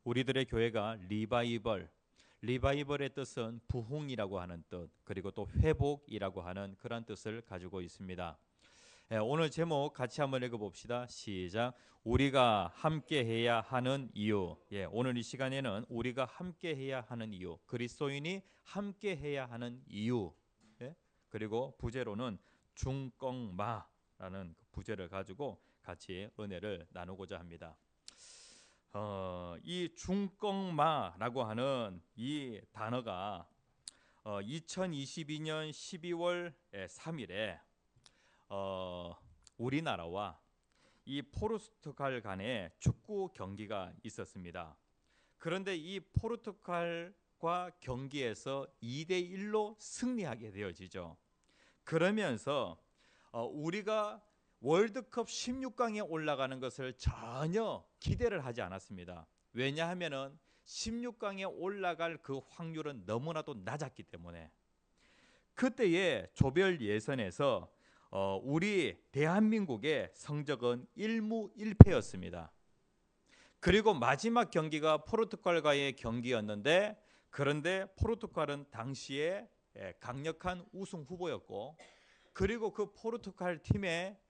우리들의 교회가 리바이벌의 뜻은 부흥이라고 하는 뜻, 그리고 또 회복이라고 하는 그런 뜻을 가지고 있습니다. 오늘 제목 같이 한번 읽어봅시다. 시작. 우리가 함께해야 하는 이유. 오늘 이 시간에는 우리가 함께해야 하는 이유, 그리스도인이 함께해야 하는 이유, 그리고 부제로는 중껑마라는 부제를 가지고 같이 은혜를 나누고자 합니다. 이 중껑마라고 하는 이 단어가 2022년 12월 3일에 우리나라와 이 포르투갈 간의 축구 경기가 있었습니다. 그런데 이 포르투갈과 경기에서 2대1로 승리하게 되어지죠. 그러면서 우리가 월드컵 16강에 올라가는 것을 전혀 기대를 하지 않았습니다. 왜냐하면은 16강에 올라갈 그 확률은 너무나도 낮았기 때문에. 그때의 조별 예선에서 우리 대한민국의 성적은 1무 1패였습니다. 그리고 마지막 경기가 포르투갈과의 경기였는데, 그런데 포르투갈은 당시에 강력한 우승 후보였고, 그리고 그 포르투갈 팀에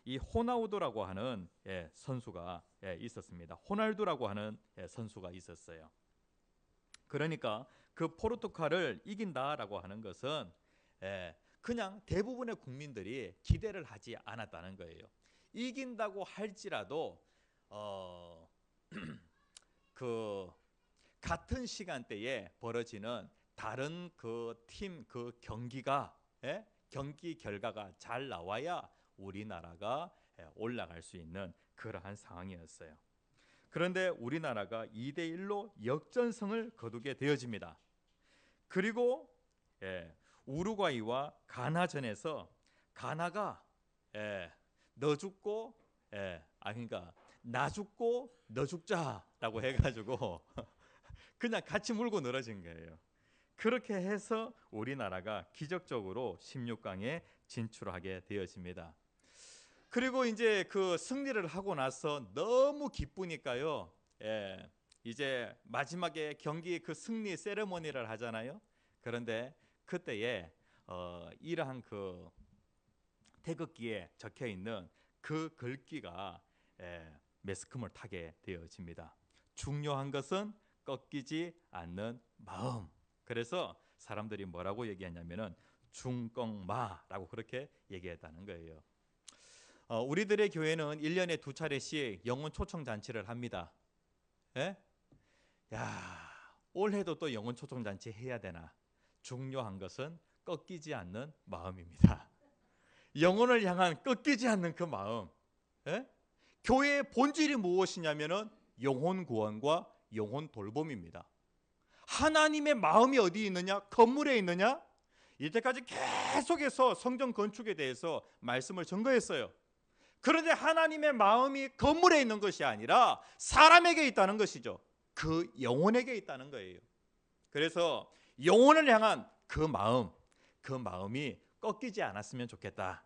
이 호나우두라고 하는 선수가 있었습니다. 호날두라고 하는 선수가 있었어요. 그러니까 그 포르투갈을 이긴다라고 하는 것은 그냥 대부분의 국민들이 기대를 하지 않았다는 거예요. 이긴다고 할지라도 그 같은 시간대에 벌어지는 다른 그 팀 그 경기가 경기 결과가 잘 나와야 우리나라가 올라갈 수 있는 그러한 상황이었어요. 그런데 우리나라가 2대1로 역전승을 거두게 되어집니다. 그리고 우루과이와 가나전에서 가나가 너 죽고 그러니까 나 죽고 너 죽자라고 해가지고 그냥 같이 물고 늘어진 거예요. 그렇게 해서 우리나라가 기적적으로 16강에 진출하게 되어집니다. 그리고 이제 그 승리를 하고 나서 너무 기쁘니까요. 이제 마지막에 경기 그 승리 세레모니를 하잖아요. 그런데 그때에 이러한 그 태극기에 적혀 있는 그 글귀가 매스컴을 타게 되어집니다. 중요한 것은 꺾이지 않는 마음. 그래서 사람들이 뭐라고 얘기하냐면은 중껑마라고 그렇게 얘기했다는 거예요. 우리들의 교회는 1년에 2차례씩 영혼 초청 잔치를 합니다. 올해도 또 영혼 초청 잔치 해야 되나? 중요한 것은 꺾이지 않는 마음입니다. 영혼을 향한 꺾이지 않는 그 마음. 교회의 본질이 무엇이냐면은 영혼 구원과 영혼 돌봄입니다. 하나님의 마음이 어디 있느냐? 건물에 있느냐? 이때까지 계속해서 성전 건축에 대해서 말씀을 전거했어요. 그런데 하나님의 마음이 건물에 있는 것이 아니라 사람에게 있다는 것이죠. 그 영혼에게 있다는 거예요. 그래서 영혼을 향한 그 마음이 꺾이지 않았으면 좋겠다.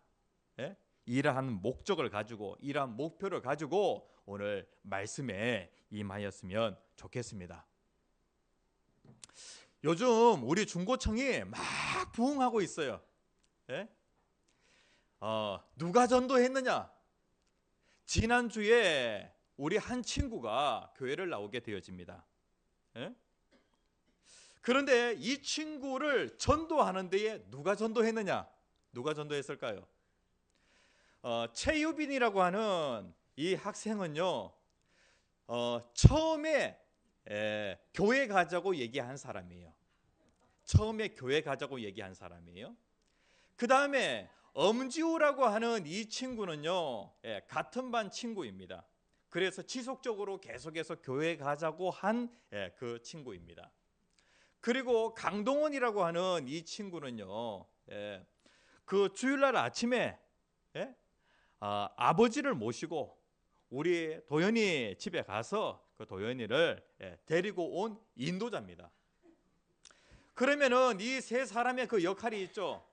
이러한 목적을 가지고, 이러한 목표를 가지고 오늘 말씀에 임하였으면 좋겠습니다. 요즘 우리 중고청이 막 부흥하고 있어요. 누가 전도했느냐? 지난주에 우리 한 친구가 교회를 나오게 되어집니다. 그런데 이 친구를 전도하는 데에 누가 전도했느냐? 누가 전도했을까요? 최유빈이라고 하는 이 학생은요, 처음에 교회 가자고 얘기한 사람이에요. 처음에 교회 가자고 얘기한 사람이에요. 그 다음에 엄지우라고 하는 이 친구는요, 같은 반 친구입니다. 그래서 지속적으로 계속해서 교회 가자고 한 그 친구입니다. 그리고 강동원이라고 하는 이 친구는요, 그 주일날 아침에 아버지를 모시고 우리 도연이 집에 가서 그 도연이를 데리고 온 인도자입니다. 그러면은 이 세 사람의 그 역할이 있죠.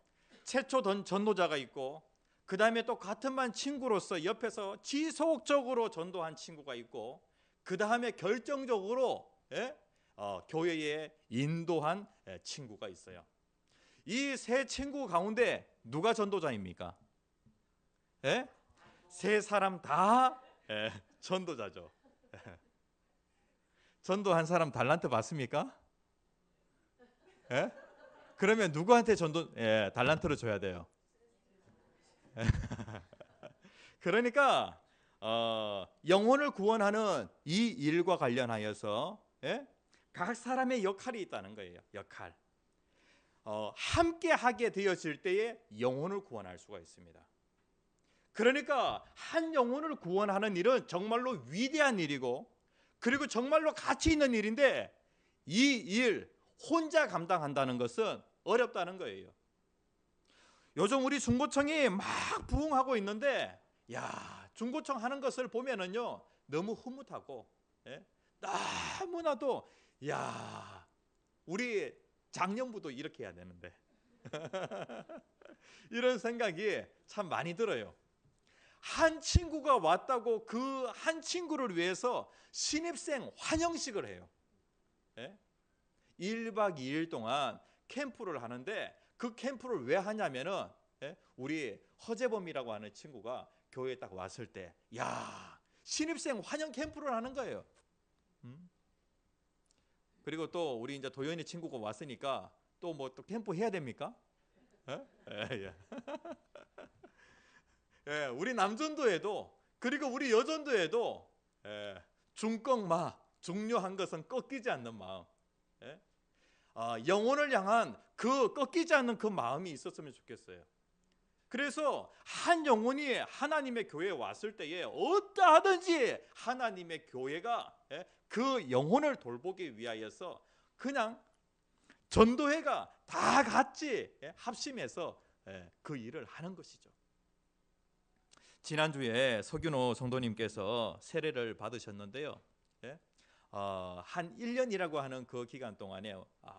최초 전도자가 있고, 그 다음에 또 같은 반 친구로서 옆에서 지속적으로 전도한 친구가 있고, 그 다음에 결정적으로 교회에 인도한 친구가 있어요. 이 세 친구 가운데 누가 전도자입니까? 세 사람 다 전도자죠. 전도한 사람 달란트 받습니까? 그러면 누구한테 달란트를 줘야 돼요? 그러니까 영혼을 구원하는 이 일과 관련하여서 각 사람의 역할이 있다는 거예요. 역할. 함께 하게 되어질 때에 영혼을 구원할 수가 있습니다. 그러니까 한 영혼을 구원하는 일은 정말로 위대한 일이고, 그리고 정말로 가치 있는 일인데, 이 일 혼자 감당한다는 것은 어렵다는 거예요. 요즘 우리 중고청이 막 부흥하고 있는데, 중고청 하는 것을 보면은요, 너무 흐뭇하고, 너무나도 우리 작년부도 이렇게 해야 되는데 이런 생각이 참 많이 들어요. 한 친구가 왔다고 그 한 친구를 위해서 신입생 환영식을 해요. 1박 2일 동안 캠프를 하는데, 그 캠프를 왜 하냐면은 우리 허재범이라고 하는 친구가 교회에 딱 왔을 때 신입생 환영 캠프를 하는 거예요. 그리고 또 우리 이제 도현이 친구가 왔으니까 또 뭐 또 캠프 해야 됩니까? 우리 남전도에도, 그리고 우리 여전도에도 중꺾마, 중요한 것은 꺾이지 않는 마음, 영혼을 향한 그 꺾이지 않는 그 마음이 있었으면 좋겠어요. 그래서 한 영혼이 하나님의 교회에 왔을 때에 어떠하든지 하나님의 교회가 그 영혼을 돌보기 위하여서 그냥 전도회가 다 같이 합심해서 그 일을 하는 것이죠. 지난주에 서균호 성도님께서 세례를 받으셨는데요. 한 1년이라고 하는 그 기간 동안에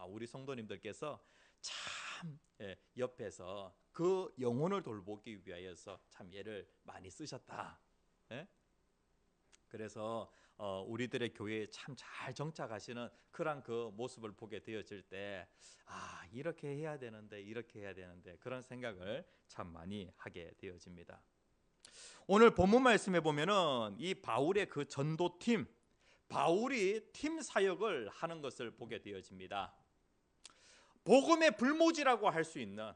우리 성도님들께서 참 옆에서 그 영혼을 돌보기 위하여서 참 애를 많이 쓰셨다. 그래서 우리들의 교회에 참 잘 정착하시는 그런 그 모습을 보게 되어질 때 이렇게 해야 되는데, 이렇게 해야 되는데, 그런 생각을 참 많이 하게 되어집니다. 오늘 본문 말씀에 보면은 이 바울의 그 전도팀, 바울이 팀 사역을 하는 것을 보게 되어집니다. 복음의 불모지라고 할 수 있는,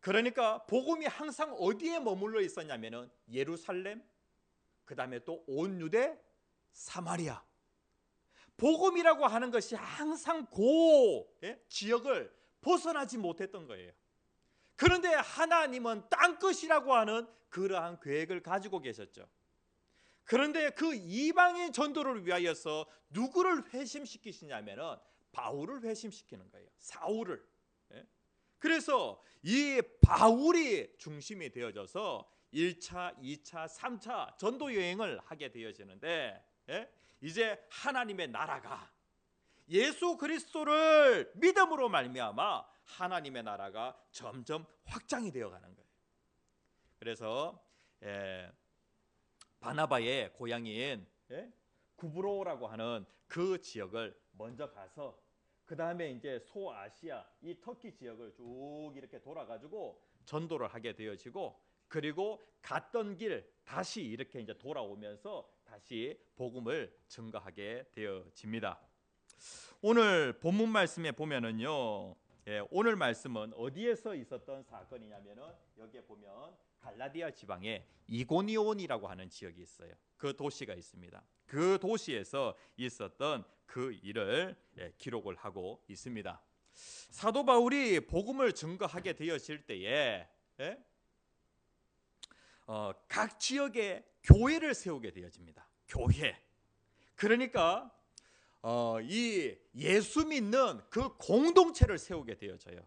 그러니까 복음이 항상 어디에 머물러 있었냐면은 예루살렘, 그 다음에 또 온 유대, 사마리아. 복음이라고 하는 것이 항상 지역을 벗어나지 못했던 거예요. 그런데 하나님은 땅끝이라고 하는 그러한 계획을 가지고 계셨죠. 그런데 그 이방인 전도를 위하여서 누구를 회심시키시냐면은 바울을 회심시키는 거예요. 사울을. 그래서 이 바울이 중심이 되어져서 1차, 2차, 3차 전도 여행을 하게 되어지는데, 이제 하나님의 나라가, 예수 그리스도를 믿음으로 말미암아 하나님의 나라가 점점 확장이 되어가는 거예요. 그래서 바나바의 고향인 구브로라고 하는 그 지역을 먼저 가서, 그 다음에 이제 소아시아 이 터키 지역을 쭉 이렇게 돌아가지고 전도를 하게 되어지고, 그리고 갔던 길 다시 이렇게 이제 돌아오면서 다시 복음을 증거하게 되어집니다. 오늘 본문 말씀에 보면은요, 오늘 말씀은 어디에서 있었던 사건이냐면은 여기에 보면 갈라디아 지방에 이고니온이라고 하는 지역이 있어요. 그 도시가 있습니다. 그 도시에서 있었던 그 일을 기록을 하고 있습니다. 사도 바울이 복음을 증거하게 되어질 때에 각 지역에 교회를 세우게 되어집니다. 교회. 그러니까 이 예수 믿는 그 공동체를 세우게 되어져요.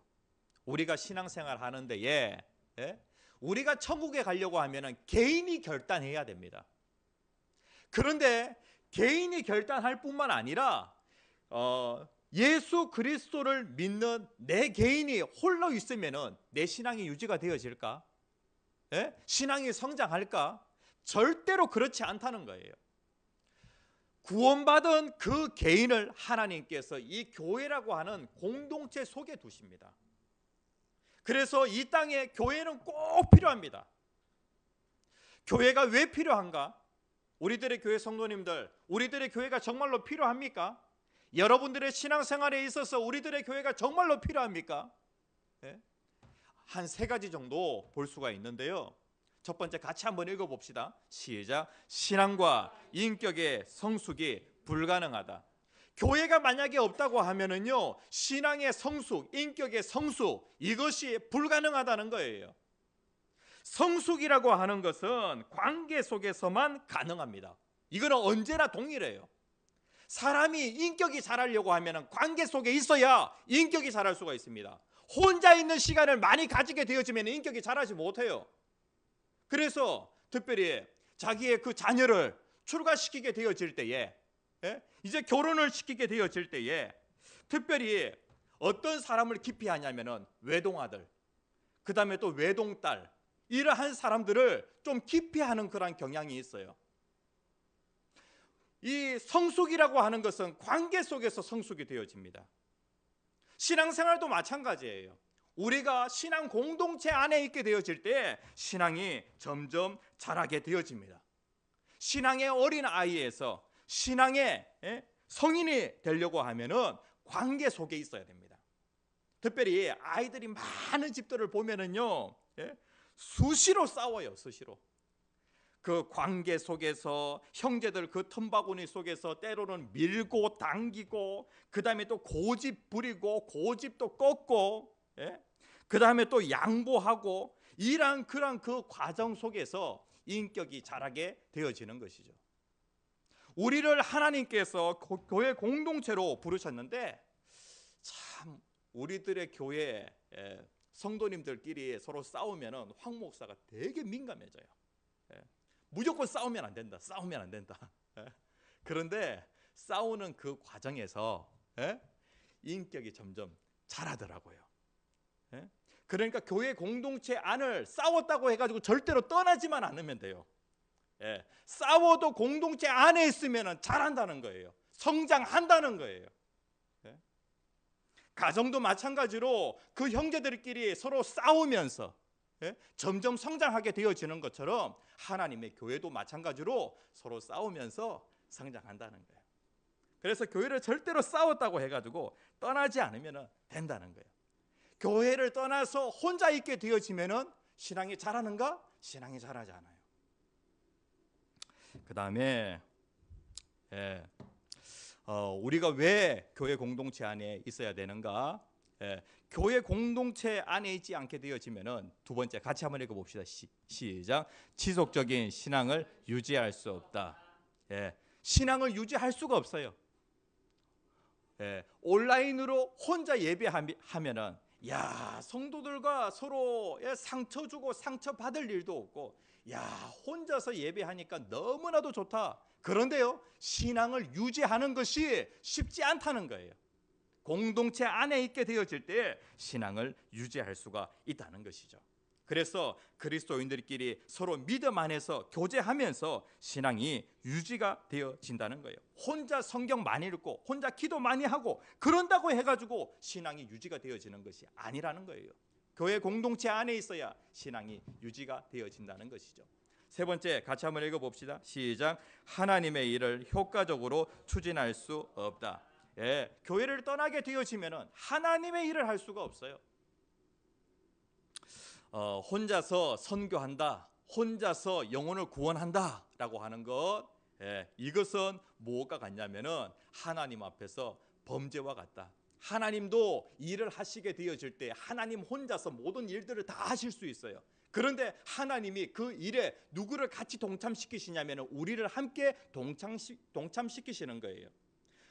우리가 신앙생활 하는 데에 우리가 천국에 가려고 하면은 개인이 결단해야 됩니다. 그런데 개인이 결단할 뿐만 아니라 예수 그리스도를 믿는 내 개인이 홀로 있으면은 내 신앙이 유지가 되어질까? 신앙이 성장할까? 절대로 그렇지 않다는 거예요. 구원받은 그 개인을 하나님께서 이 교회라고 하는 공동체 속에 두십니다. 그래서 이 땅에 교회는 꼭 필요합니다. 교회가 왜 필요한가? 우리들의 교회 성도님들, 우리들의 교회가 정말로 필요합니까? 여러분들의 신앙생활에 있어서 우리들의 교회가 정말로 필요합니까? 한 세 가지 정도 볼 수가 있는데요. 첫 번째 같이 한번 읽어봅시다. 시작. 신앙과 인격의 성숙이 불가능하다. 교회가 만약에 없다고 하면은요, 신앙의 성숙, 인격의 성숙, 이것이 불가능하다는 거예요. 성숙이라고 하는 것은 관계 속에서만 가능합니다. 이거는 언제나 동일해요. 사람이 인격이 자라려고 하면 관계 속에 있어야 인격이 자랄 수가 있습니다. 혼자 있는 시간을 많이 가지게 되어지면 인격이 자라지 못해요. 그래서 특별히 자기의 그 자녀를 출가시키게 되어질 때에, 이제 결혼을 시키게 되어질 때에 특별히 어떤 사람을 깊이 하냐면은 외동아들, 그 다음에 또 외동딸, 이러한 사람들을 좀 깊이 하는 그런 경향이 있어요. 이 성숙이라고 하는 것은 관계 속에서 성숙이 되어집니다. 신앙생활도 마찬가지예요. 우리가 신앙 공동체 안에 있게 되어질 때 신앙이 점점 자라게 되어집니다. 신앙의 어린 아이에서 신앙의 성인이 되려고 하면은 관계 속에 있어야 됩니다. 특별히 아이들이 많은 집들을 보면은요, 수시로 싸워요. 수시로. 그 관계 속에서 형제들 그 틈바구니 속에서 때로는 밀고 당기고, 그 다음에 또 고집 부리고 고집도 꺾고, 그 다음에 또 양보하고, 이런 그런 그 과정 속에서 인격이 자라게 되어지는 것이죠. 우리를 하나님께서 교회 공동체로 부르셨는데, 참 우리들의 교회 성도님들끼리 서로 싸우면은 황 목사가 되게 민감해져요. 무조건 싸우면 안 된다. 싸우면 안 된다. 그런데 싸우는 그 과정에서 인격이 점점 자라더라고요. 그러니까 교회 공동체 안을 싸웠다고 해가지고 절대로 떠나지만 않으면 돼요. 싸워도 공동체 안에 있으면 자란다는 거예요. 성장한다는 거예요. 가정도 마찬가지로 그 형제들끼리 서로 싸우면서 점점 성장하게 되어지는 것처럼 하나님의 교회도 마찬가지로 서로 싸우면서 성장한다는 거예요. 그래서 교회를 절대로 싸웠다고 해가지고 떠나지 않으면 된다는 거예요. 교회를 떠나서 혼자 있게 되어지면 신앙이 자라는가? 신앙이 자라지 않아요. 그 다음에 우리가 왜 교회 공동체 안에 있어야 되는가? 교회 공동체 안에 있지 않게 되어지면은 두 번째 같이 한번 읽어봅시다. 시작. 지속적인 신앙을 유지할 수 없다. 신앙을 유지할 수가 없어요. 온라인으로 혼자 예배하면은 성도들과 서로 상처 주고 상처 받을 일도 없고, 혼자서 예배하니까 너무나도 좋다. 그런데요, 신앙을 유지하는 것이 쉽지 않다는 거예요. 공동체 안에 있게 되어질 때 신앙을 유지할 수가 있다는 것이죠. 그래서 그리스도인들끼리 서로 믿음 안에서 교제하면서 신앙이 유지가 되어진다는 거예요. 혼자 성경 많이 읽고 혼자 기도 많이 하고 그런다고 해가지고 신앙이 유지가 되어지는 것이 아니라는 거예요. 교회 공동체 안에 있어야 신앙이 유지가 되어진다는 것이죠. 세 번째 같이 한번 읽어봅시다. 시작. 하나님의 일을 효과적으로 추진할 수 없다. 교회를 떠나게 되어지면 하나님의 일을 할 수가 없어요. 혼자서 선교한다, 혼자서 영혼을 구원한다 라고 하는 것, 이것은 무엇과 같냐면은 하나님 앞에서 범죄와 같다. 하나님도 일을 하시게 되어질 때 하나님 혼자서 모든 일들을 다 하실 수 있어요. 그런데 하나님이 그 일에 누구를 같이 동참시키시냐면 우리를 함께 동참시키시는 거예요.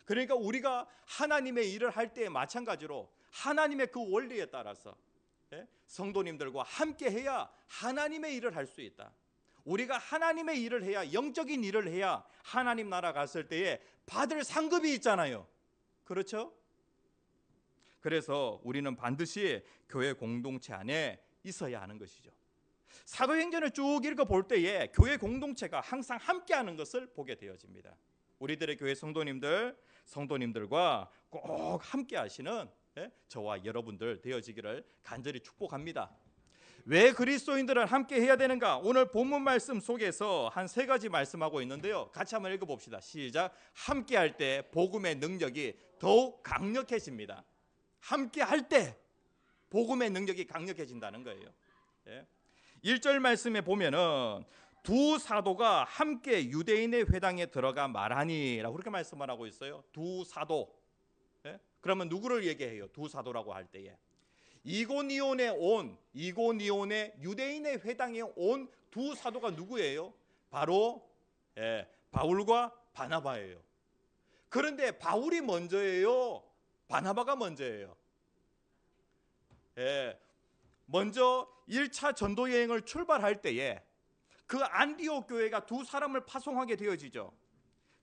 그러니까 우리가 하나님의 일을 할 때 마찬가지로 하나님의 그 원리에 따라서 성도님들과 함께 해야 하나님의 일을 할 수 있다. 우리가 하나님의 일을 해야, 영적인 일을 해야 하나님 나라 갔을 때에 받을 상급이 있잖아요. 그렇죠? 그래서 우리는 반드시 교회 공동체 안에 있어야 하는 것이죠. 사도행전을 쭉 읽어볼 때에 교회 공동체가 항상 함께하는 것을 보게 되어집니다. 우리들의 교회 성도님들과 꼭 함께 하시는 저와 여러분들 되어지기를 간절히 축복합니다. 왜 그리스도인들은 함께 해야 되는가? 오늘 본문 말씀 속에서 한 3가지 말씀하고 있는데요. 같이 한번 읽어봅시다. 시작. 함께 할 때 복음의 능력이 더욱 강력해집니다. 함께 할 때 복음의 능력이 강력해진다는 거예요. 1절 말씀에 보면은 두 사도가 함께 유대인의 회당에 들어가 말하니 라고 그렇게 말씀을 하고 있어요. 두 사도. 그러면 누구를 얘기해요? 두 사도라고 할 때에 이고니온의 유대인의 회당에 온 두 사도가 누구예요? 바로 바울과 바나바예요. 그런데 바울이 먼저예요? 바나바가 먼저예요? 먼저 1차 전도 여행을 출발할 때에 그 안디옥 교회가 두 사람을 파송하게 되어지죠.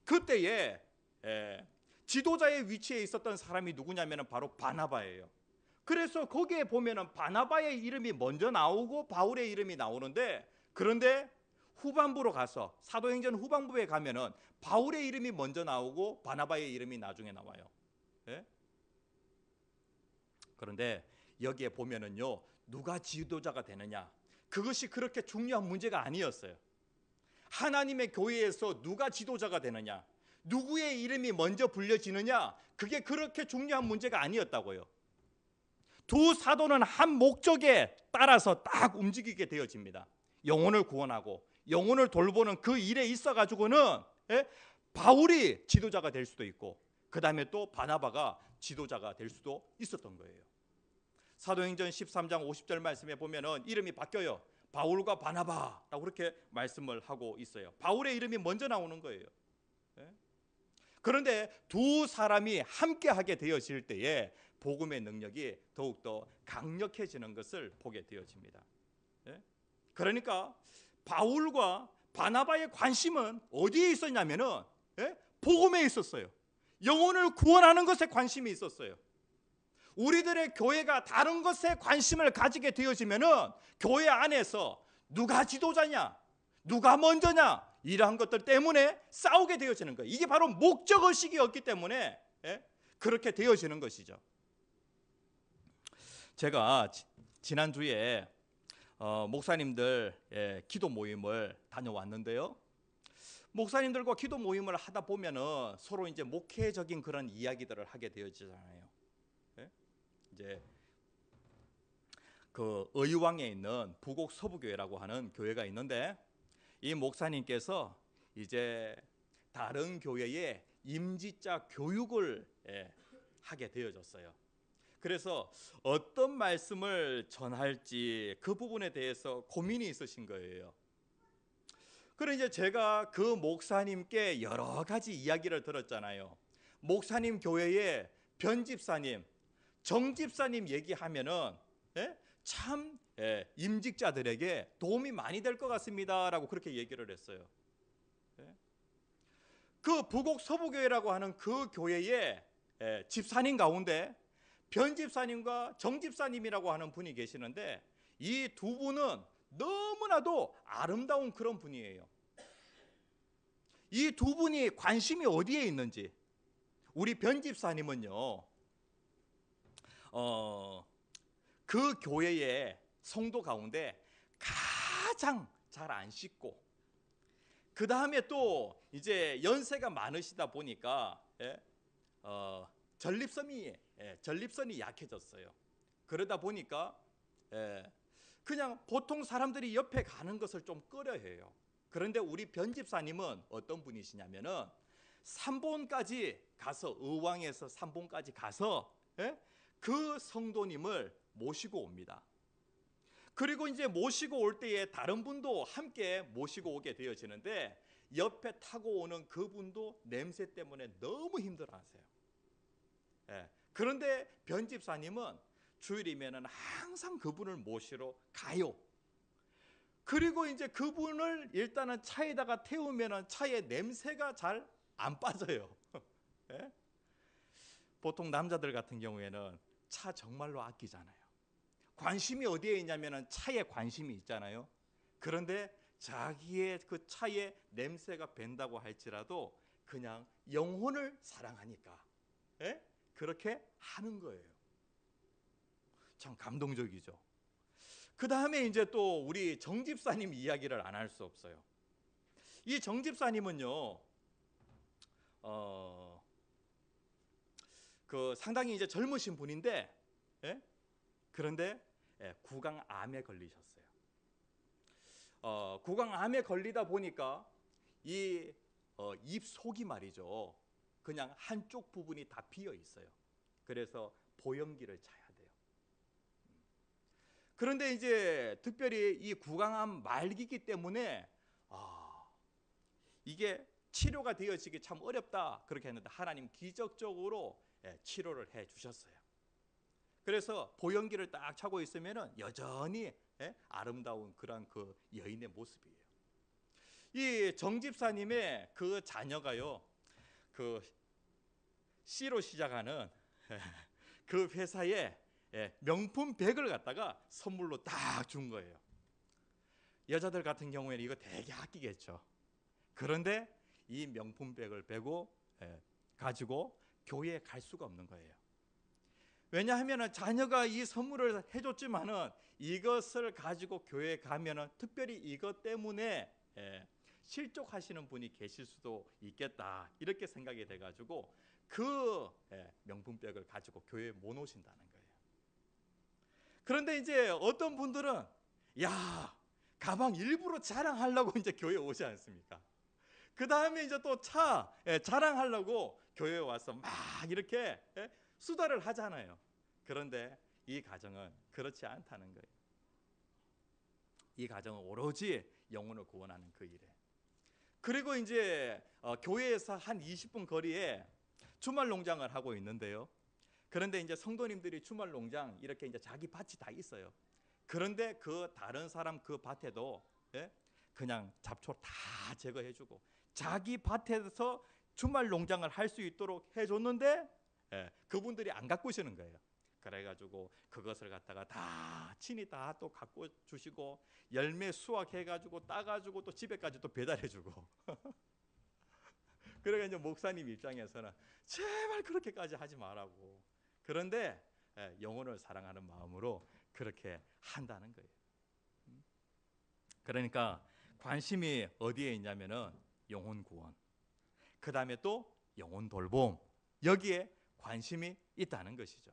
그때에 지도자의 위치에 있었던 사람이 누구냐면 바로 바나바예요. 그래서 거기에 보면은 바나바의 이름이 먼저 나오고 바울의 이름이 나오는데, 그런데 후반부로 가서 사도행전 후반부에 가면은 바울의 이름이 먼저 나오고 바나바의 이름이 나중에 나와요. 그런데 여기에 보면은요, 누가 지도자가 되느냐, 그것이 그렇게 중요한 문제가 아니었어요. 하나님의 교회에서 누가 지도자가 되느냐, 누구의 이름이 먼저 불려지느냐, 그게 그렇게 중요한 문제가 아니었다고요. 두 사도는 한 목적에 따라서 딱 움직이게 되어집니다. 영혼을 구원하고 영혼을 돌보는 그 일에 있어 가지고는 바울이 지도자가 될 수도 있고, 그 다음에 또 바나바가 지도자가 될 수도 있었던 거예요. 사도행전 13장 50절 말씀에 보면은 이름이 바뀌어요. 바울과 바나바라고 그렇게 말씀을 하고 있어요. 바울의 이름이 먼저 나오는 거예요. 그런데 두 사람이 함께 하게 되어질 때에 복음의 능력이 더욱더 강력해지는 것을 보게 되어집니다. 그러니까 바울과 바나바의 관심은 어디에 있었냐면은 복음에 있었어요. 영혼을 구원하는 것에 관심이 있었어요. 우리들의 교회가 다른 것에 관심을 가지게 되어지면은 교회 안에서 누가 지도자냐, 누가 먼저냐, 이러한 것들 때문에 싸우게 되어지는 거예요. 이게 바로 목적의식이 없기 때문에 그렇게 되어지는 것이죠. 제가 지난주에 목사님들 기도 모임을 다녀왔는데요. 목사님들과 기도 모임을 하다 보면은 서로 이제 목회적인 그런 이야기들을 하게 되어지잖아요. 이제 그 의왕에 있는 부곡 서부교회라고 하는 교회가 있는데, 이 목사님께서 이제 다른 교회에 임지자 교육을 하게 되어졌어요. 그래서 어떤 말씀을 전할지 그 부분에 대해서 고민이 있으신 거예요. 그래서 이제 제가 그 목사님께 여러 가지 이야기를 들었잖아요. 목사님 교회에 변집사님, 정집사님 얘기하면은 참 임직자들에게 도움이 많이 될 것 같습니다라고 그렇게 얘기를 했어요. 그 부곡 서부교회라고 하는 그 교회에 집사님 가운데 변집사님과 정집사님이라고 하는 분이 계시는데, 이 두 분은 너무나도 아름다운 그런 분이에요. 이 두 분이 관심이 어디에 있는지, 우리 변집사님은요, 그 교회의 성도 가운데 가장 잘 안 씻고, 그 다음에 또 이제 연세가 많으시다 보니까 전립선이 약해졌어요. 그러다 보니까 그냥 보통 사람들이 옆에 가는 것을 좀 꺼려해요. 그런데 우리 변집사님은 어떤 분이시냐면은 삼본까지 가서, 의왕에서 삼본까지 가서 그 성도님을 모시고 옵니다. 그리고 이제 모시고 올 때에 다른 분도 함께 모시고 오게 되어지는데, 옆에 타고 오는 그분도 냄새 때문에 너무 힘들어하세요. 그런데 변집사님은 주일이면은 항상 그분을 모시러 가요. 그리고 이제 그분을 일단은 차에다가 태우면은 차에 냄새가 잘 안 빠져요. 보통 남자들 같은 경우에는 차 정말로 아끼잖아요. 관심이 어디에 있냐면은 차에 관심이 있잖아요. 그런데 자기의 그 차에 냄새가 밴다고 할지라도 그냥 영혼을 사랑하니까 그렇게 하는 거예요. 참 감동적이죠. 그 다음에 이제 또 우리 정 집사님 이야기를 안 할 수 없어요. 이 정 집사님은요, 그 상당히 이제 젊으신 분인데, 그런데 구강암에 걸리셨어요. 구강암에 걸리다 보니까 이 입속이 말이죠, 그냥 한쪽 부분이 다 비어 있어요. 그래서 보형기를 차야 돼요. 그런데 이제 특별히 이 구강암 말기이기 때문에 이게 치료가 되어지기 참 어렵다 그렇게 했는데 하나님 기적적으로 치료를 해 주셨어요. 그래서 보형기를 딱 차고 있으면은 여전히 아름다운 그런 그 여인의 모습이에요. 이 정 집사님의 그 자녀가요, 그 C로 시작하는 그 회사에 명품 백을 갖다가 선물로 딱 준 거예요. 여자들 같은 경우에는 이거 되게 아끼겠죠. 그런데 이 명품 백을 가지고 교회에 갈 수가 없는 거예요. 왜냐하면 자녀가 이 선물을 해줬지만은 이것을 가지고 교회에 가면은 특별히 이것 때문에 실족하시는 분이 계실 수도 있겠다 이렇게 생각이 돼가지고 그 명품백을 가지고 교회에 못 오신다는 거예요. 그런데 이제 어떤 분들은 가방 일부러 자랑하려고 이제 교회에 오지 않습니까? 그 다음에 이제 또 차 자랑하려고 교회에 와서 막 이렇게 수다를 하잖아요. 그런데 이 가정은 그렇지 않다는 거예요. 이 가정은 오로지 영혼을 구원하는 그 일에. 그리고 이제 교회에서 한 20분 거리에 주말 농장을 하고 있는데요. 그런데 이제 성도님들이 주말 농장 이렇게 이제 자기 밭이 다 있어요. 그런데 그 다른 사람 그 밭에도 그냥 잡초 다 제거해주고 자기 밭에서 주말 농장을 할 수 있도록 해줬는데 그분들이 안 가꾸시는 거예요. 그래가지고 그것을 갖다가 다 친히 다 또 갖고 주시고 열매 수확해가지고 따가지고 또 집에까지 또 배달해주고 그러니까 이제 목사님 입장에서는 제발 그렇게까지 하지 말라고. 그런데 영혼을 사랑하는 마음으로 그렇게 한다는 거예요. 그러니까 관심이 어디에 있냐면은 영혼 구원, 그 다음에 또 영혼 돌봄, 여기에 관심이 있다는 것이죠.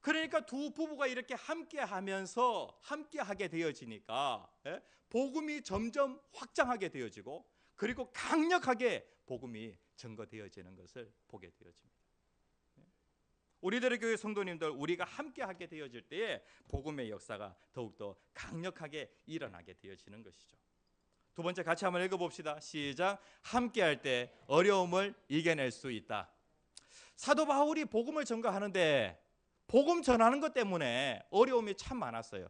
그러니까 두 부부가 이렇게 함께하면서 함께하게 되어지니까 복음이 점점 확장하게 되어지고 그리고 강력하게 복음이 증거되어지는 것을 보게 되어집니다. 우리들의 교회 성도님들, 우리가 함께하게 되어질 때에 복음의 역사가 더욱더 강력하게 일어나게 되어지는 것이죠. 두 번째 같이 한번 읽어봅시다. 시작. 함께할 때 어려움을 이겨낼 수 있다. 사도 바울이 복음을 전가하는데 복음 전하는 것 때문에 어려움이 참 많았어요.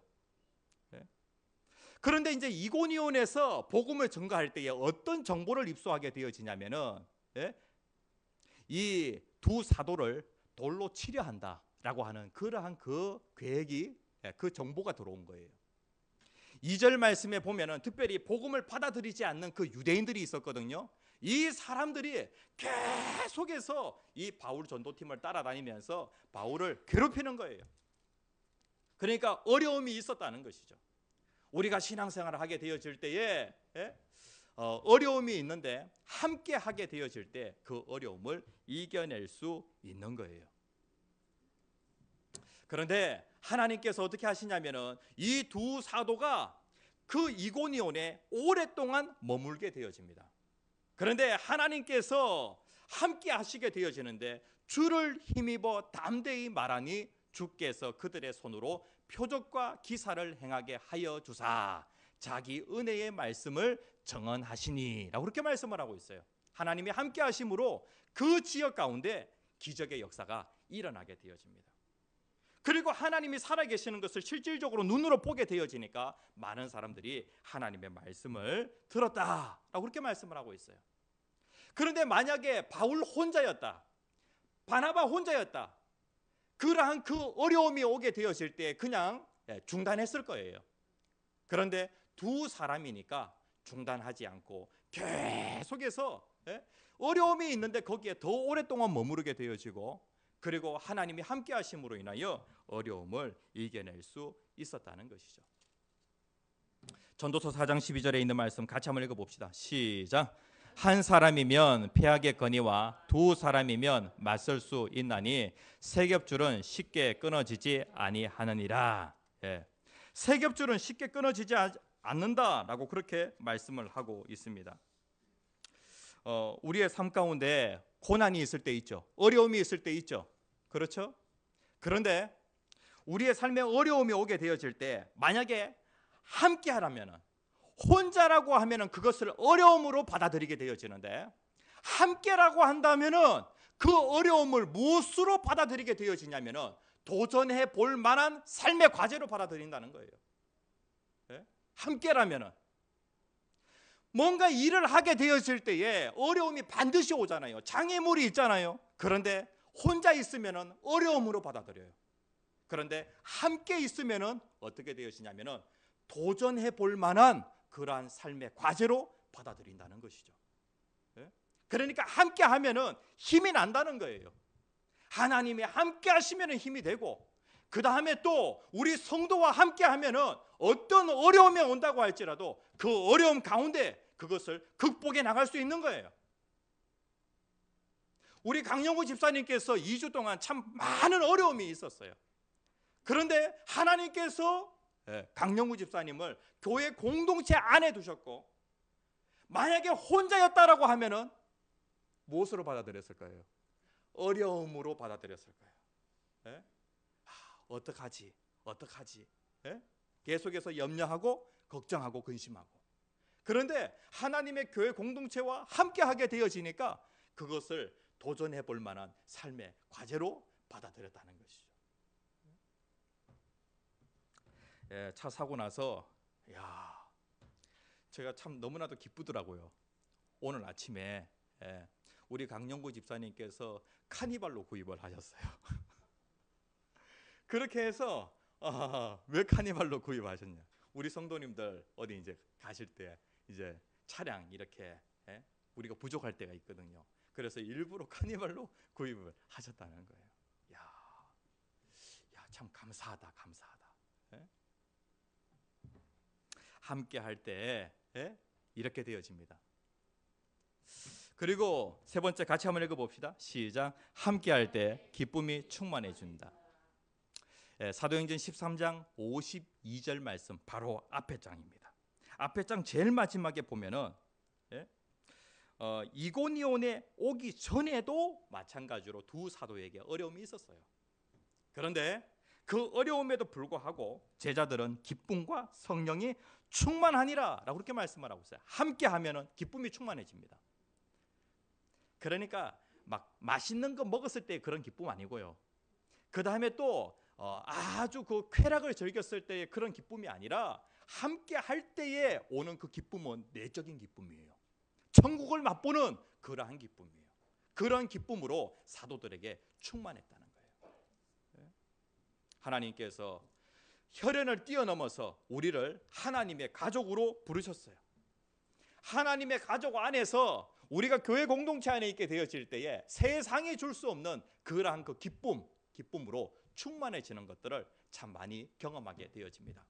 그런데 이제 이고니온에서 복음을 전가할 때에 어떤 정보를 입수하게 되어지냐면은 이 두 사도를 돌로 치려 한다라고 하는 그러한 그 계획이, 그 정보가 들어온 거예요. 2절 말씀에 보면은 특별히 복음을 받아들이지 않는 그 유대인들이 있었거든요. 이 사람들이 계속해서 이 바울 전도팀을 따라다니면서 바울을 괴롭히는 거예요. 그러니까 어려움이 있었다는 것이죠. 우리가 신앙생활을 하게 되어질 때에 어려움이 있는데 함께 하게 되어질 때 그 어려움을 이겨낼 수 있는 거예요. 그런데 하나님께서 어떻게 하시냐면은 이 두 사도가 그 이고니온에 오랫동안 머물게 되어집니다. 그런데 하나님께서 함께 하시게 되어지는데 주를 힘입어 담대히 말하니 주께서 그들의 손으로 표적과 기사를 행하게 하여 주사 자기 은혜의 말씀을 정언하시니라고 그렇게 말씀을 하고 있어요. 하나님이 함께 하심으로 그 지역 가운데 기적의 역사가 일어나게 되어집니다. 그리고 하나님이 살아계시는 것을 실질적으로 눈으로 보게 되어지니까 많은 사람들이 하나님의 말씀을 들었다라고 그렇게 말씀을 하고 있어요. 그런데 만약에 바울 혼자였다, 바나바 혼자였다, 그러한 그 어려움이 오게 되어질 때 그냥 중단했을 거예요. 그런데 두 사람이니까 중단하지 않고 계속해서 어려움이 있는데 거기에 더 오랫동안 머무르게 되어지고, 그리고 하나님이 함께 하심으로 인하여 어려움을 이겨낼 수 있었다는 것이죠. 전도서 4장 12절에 있는 말씀 같이 한번 읽어봅시다. 시작. 한 사람이면 패하겠거니와 두 사람이면 맞설 수 있나니 세 겹줄은 쉽게 끊어지지 아니하느니라. 세 겹줄은 쉽게 끊어지지 않는다라고 그렇게 말씀을 하고 있습니다. 우리의 삶 가운데 고난이 있을 때 있죠. 어려움이 있을 때 있죠. 그렇죠? 그런데 우리의 삶에 어려움이 오게 되어질 때 만약에 함께 하라면은, 혼자라고 하면은 그것을 어려움으로 받아들이게 되어지는데, 함께라고 한다면은 그 어려움을 무엇으로 받아들이게 되어지냐면은 도전해 볼 만한 삶의 과제로 받아들인다는 거예요. 함께라면은 뭔가 일을 하게 되었을 때에 어려움이 반드시 오잖아요. 장애물이 있잖아요. 그런데 혼자 있으면은 어려움으로 받아들여요. 그런데 함께 있으면은 어떻게 되어지냐면은 도전해 볼 만한 그러한 삶의 과제로 받아들인다는 것이죠. 그러니까 함께 하면은 힘이 난다는 거예요. 하나님이 함께 하시면은 힘이 되고, 그 다음에 또 우리 성도와 함께 하면은 어떤 어려움이 온다고 할지라도 그 어려움 가운데 그것을 극복해 나갈 수 있는 거예요. 우리 강영구 집사님께서 2주 동안 참 많은 어려움이 있었어요. 그런데 하나님께서 강영구 집사님을 교회 공동체 안에 두셨고, 만약에 혼자였다라고 하면은 무엇으로 받아들였을 거예요? 어려움으로 받아들였을 거예요. 어떡하지? 계속해서 염려하고 걱정하고 근심하고. 그런데 하나님의 교회 공동체와 함께하게 되어지니까 그것을 도전해 볼 만한 삶의 과제로 받아들였다는 것이죠. 차 사고 나서 제가 참 너무나도 기쁘더라고요. 오늘 아침에 우리 강영구 집사님께서 카니발로 구입을 하셨어요. 그렇게 해서 왜 카니발로 구입하셨냐? 우리 성도님들 어디 이제 가실 때 이제 차량 이렇게 우리가 부족할 때가 있거든요. 그래서 일부러 카니발로 구입을 하셨다는 거예요. 참 감사하다. 함께 할 때 이렇게 되어집니다. 그리고 세 번째 같이 한번 읽어봅시다. 시작. 함께 할 때 기쁨이 충만해 준다. 사도행전 13장 52절 말씀 바로 앞에 장입니다. 앞에 장 제일 마지막에 보면은 이고니온에 오기 전에도 마찬가지로 두 사도에게 어려움이 있었어요. 그런데 그 어려움에도 불구하고 제자들은 기쁨과 성령이 충만하니라 라고 그렇게 말씀을 하고 있어요. 함께 하면은 기쁨이 충만해집니다. 그러니까 막 맛있는 거 먹었을 때 그런 기쁨 아니고요. 그 다음에 또 아주 그 쾌락을 즐겼을 때의 그런 기쁨이 아니라 함께 할 때에 오는 그 기쁨은 내적인 기쁨이에요. 천국을 맛보는 그러한 기쁨이에요. 그러한 기쁨으로 사도들에게 충만했다는 거예요. 하나님께서 혈연을 뛰어넘어서 우리를 하나님의 가족으로 부르셨어요. 하나님의 가족 안에서 우리가 교회 공동체 안에 있게 되어질 때에 세상이 줄 수 없는 그러한 그 기쁨으로 충만해지는 것들을 참 많이 경험하게 되어집니다.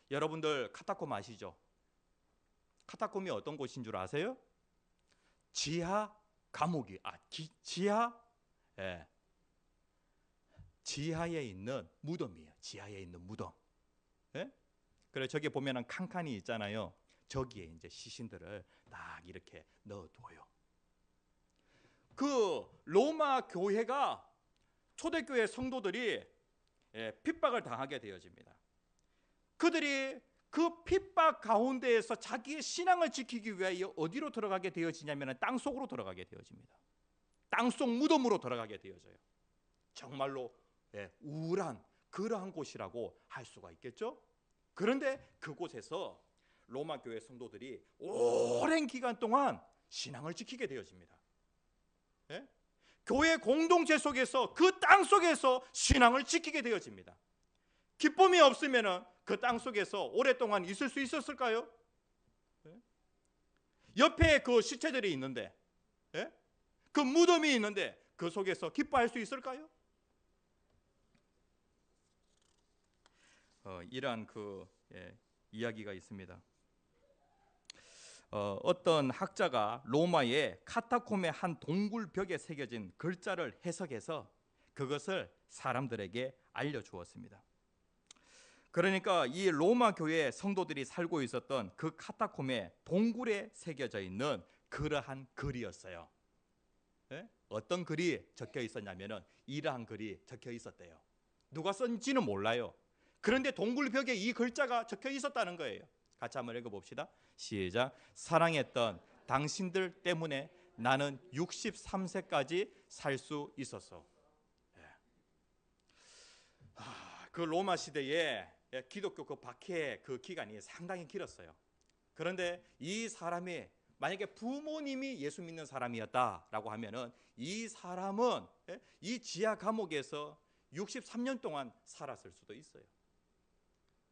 여러분들 카타콤 아시죠? 카타콤이 어떤 곳인 줄 아세요? 지하 감옥이 지하에 있는 무덤이에요. 지하에 있는 무덤. 그래 저기 보면은 칸칸이 있잖아요. 저기에 이제 시신들을 딱 이렇게 넣어둬요. 그 로마 교회가 초대교회 성도들이 핍박을 당하게 되어집니다. 그들이 그 핍박 가운데에서 자기의 신앙을 지키기 위하여 어디로 들어가게 되어지냐면 땅속으로 들어가게 되어집니다. 땅속 무덤으로 들어가게 되어져요. 정말로 우울한 그러한 곳이라고 할 수가 있겠죠. 그런데 그곳에서 로마 교회 성도들이 오랜 기간 동안 신앙을 지키게 되어집니다. 교회 공동체 속에서 그 땅 속에서 신앙을 지키게 되어집니다. 기쁨이 없으면 그 땅 속에서 오랫동안 있을 수 있었을까요? 옆에 그 시체들이 있는데 예? 그 무덤이 있는데 그 속에서 기뻐할 수 있을까요? 이러한 이야기가 있습니다. 어떤 학자가 로마의 카타콤의 한 동굴 벽에 새겨진 글자를 해석해서 그것을 사람들에게 알려주었습니다. 그러니까 이 로마 교회 성도들이 살고 있었던 그 카타콤의 동굴에 새겨져 있는 그러한 글이었어요. 예? 어떤 글이 적혀 있었냐면은 이러한 글이 적혀 있었대요. 누가 썼는지는 몰라요. 그런데 동굴 벽에 이 글자가 적혀 있었다는 거예요. 같이 한번 읽어봅시다. 시작. 사랑했던 당신들 때문에 나는 63세까지 살 수 있었어. 그 로마 시대에 기독교 그 박해 그 기간이 상당히 길었어요. 그런데 이 사람이 만약에 부모님이 예수 믿는 사람이었다라고 하면은 이 사람은 이 지하 감옥에서 63년 동안 살았을 수도 있어요.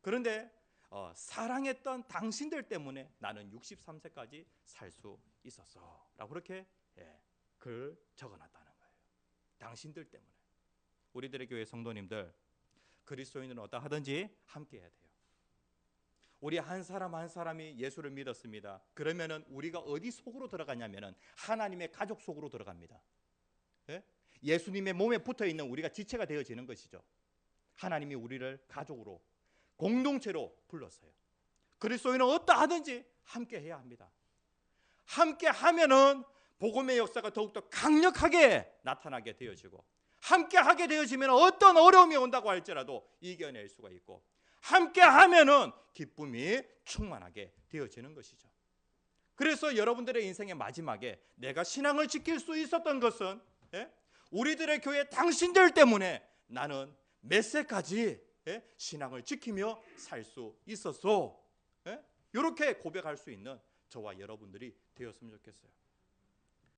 그런데 사랑했던 당신들 때문에 나는 63세까지 살 수 있었어 라고 그렇게 글 적어놨다는 거예요. 당신들 때문에. 우리들의 교회 성도님들, 그리스도인은 어떠하든지 함께 해야 돼요. 우리 한 사람 한 사람이 예수를 믿었습니다. 그러면은 우리가 어디 속으로 들어가냐면은 하나님의 가족 속으로 들어갑니다. 예수님의 몸에 붙어 있는 우리가 지체가 되어지는 것이죠. 하나님이 우리를 가족으로 공동체로 불렀어요. 그리스도인은 어떠하든지 함께 해야 합니다. 함께 하면은 복음의 역사가 더욱더 강력하게 나타나게 되어지고, 함께 하게 되어지면 어떤 어려움이 온다고 할지라도 이겨낼 수가 있고, 함께 하면은 기쁨이 충만하게 되어지는 것이죠. 그래서 여러분들의 인생의 마지막에 내가 신앙을 지킬 수 있었던 것은 우리들의 교회 당신들 때문에 나는 몇 세까지 신앙을 지키며 살 수 있었어. 이렇게 고백할 수 있는 저와 여러분들이 되었으면 좋겠어요.